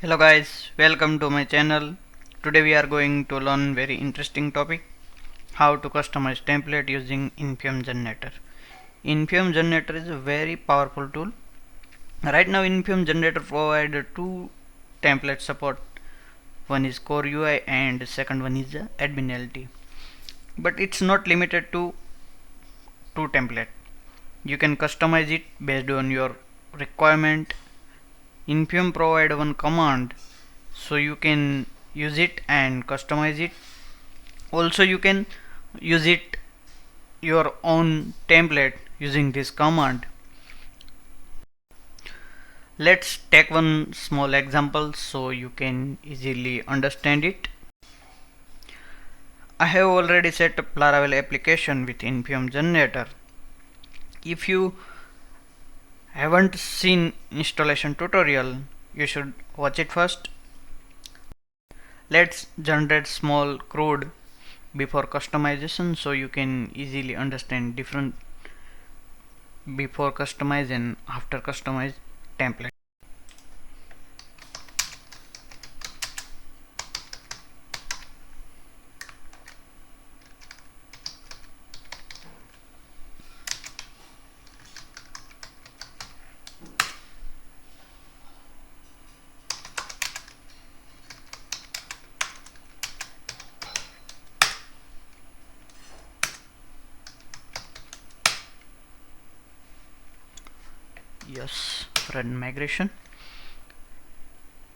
Hello guys, welcome to my channel. Today we are going to learn very interesting topic, how to customize template using Infium Generator. Infium Generator is a very powerful tool. Right now Infium Generator provides two template support. One is Core UI and second one is Admin But it's not limited to two template. You can customize it based on your requirement. Infium provide one command so you can use it and customize it. Also you can use it your own template using this command. Let's take one small example so you can easily understand it. I have already set up Laravel application with Infium Generator. If you haven't seen installation tutorial, you should watch it first. Let's generate small code before customization so you can easily understand different before customize and after customize template. Yes, run migration.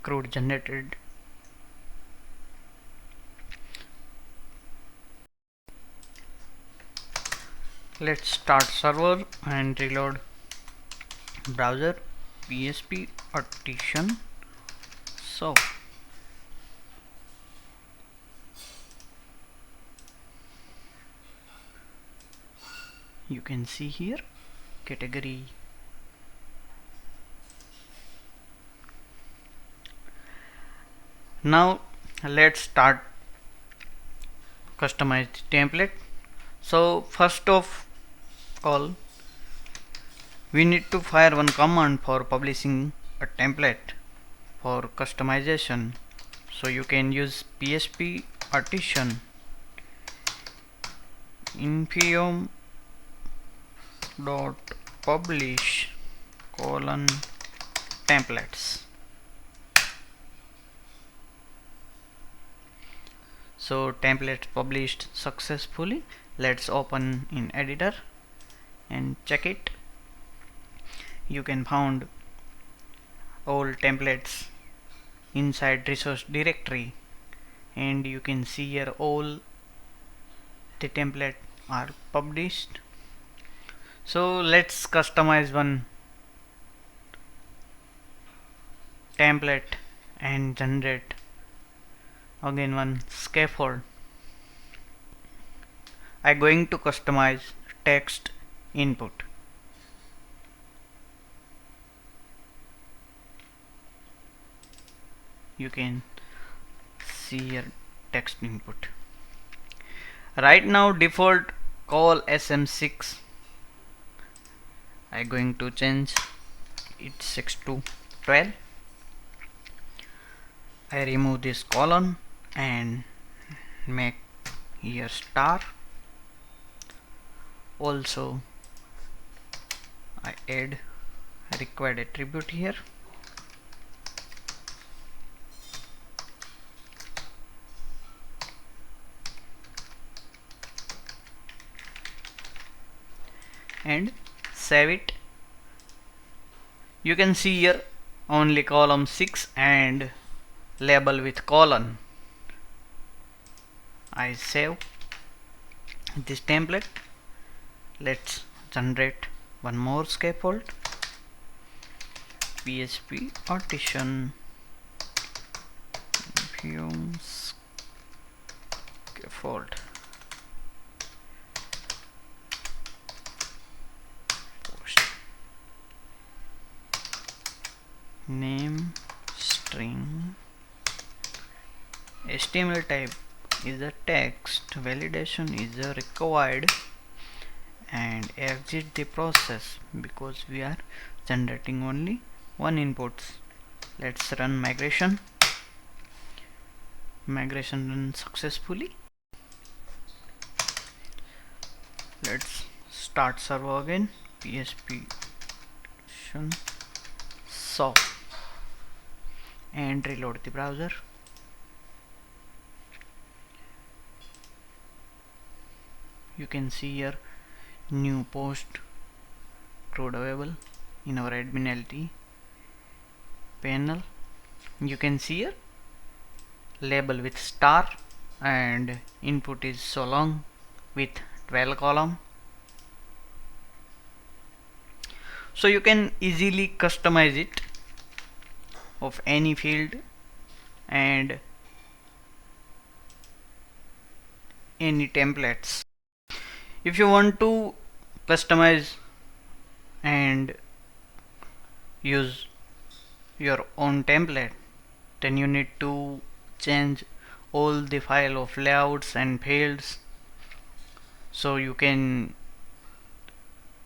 Code generated. Let's start server and reload browser PHP artisan. So you can see here category. Now let's start customize the template. So first of all we need to fire one command for publishing a template for customization. So you can use PHP artisan infium dot publish colon templates. So template published successfully. Let's open in editor and check it. You can find all templates inside resource directory, and you can see here all the template are published. So let's customize one template and generate again one scaffold. I'm going to customize text input. You can see here text input. Right now default call SM6. I'm going to change it 6 to 12. I remove this colon and make here star. Also I add required attribute here. And save it. You can see here only column 6 and label with colon. I save this template. Let's generate one more scaffold. PHP artisan Infium scaffold. Name string. HTML type is a text. Validation is a required, and exit the process because we are generating only one inputs. Let's run migration. Migration run successfully. Let's start server again. PHP so and reload the browser. You can see here new post code available in our admin LT panel. You can see here label with star and input is so long with 12 column. So you can easily customize it of any field and any templates. If you want to customize and use your own template, then you need to change all the file of layouts and fields, so you can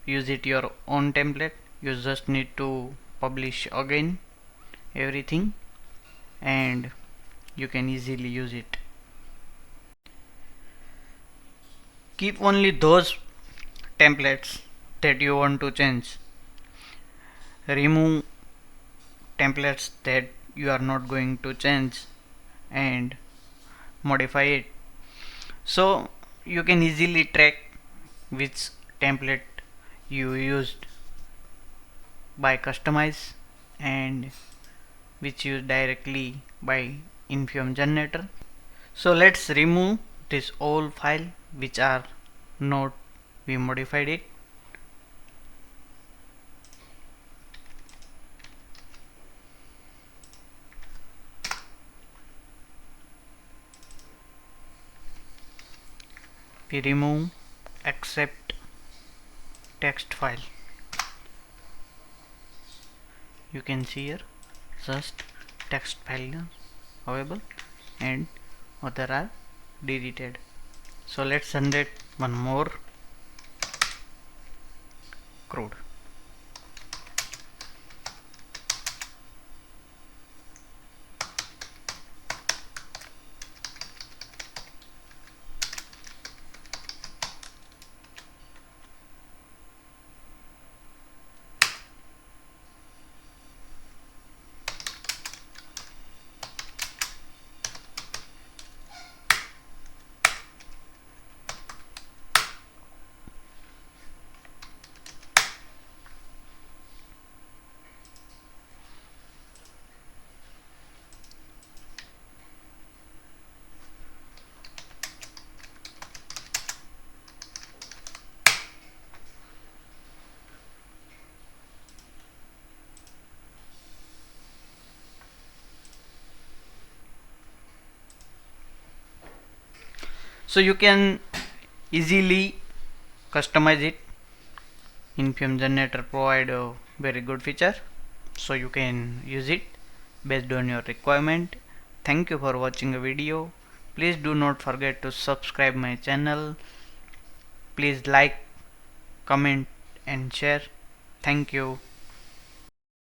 use it your own template. You just need to publish again everything and you can easily use it. Keep only those templates that you want to change. Remove templates that you are not going to change and modify it, so you can easily track which template you used by customize and which used directly by Infium generator. So let's remove this old file which are not we modified it. We remove except text file. You can see here just text file available and other are deleted. So let's generate one more code. So you can easily customize it. Infium generator provide a very good feature, so you can use it based on your requirement. Thank you for watching the video. Please do not forget to subscribe my channel. Please like, comment and share. Thank you.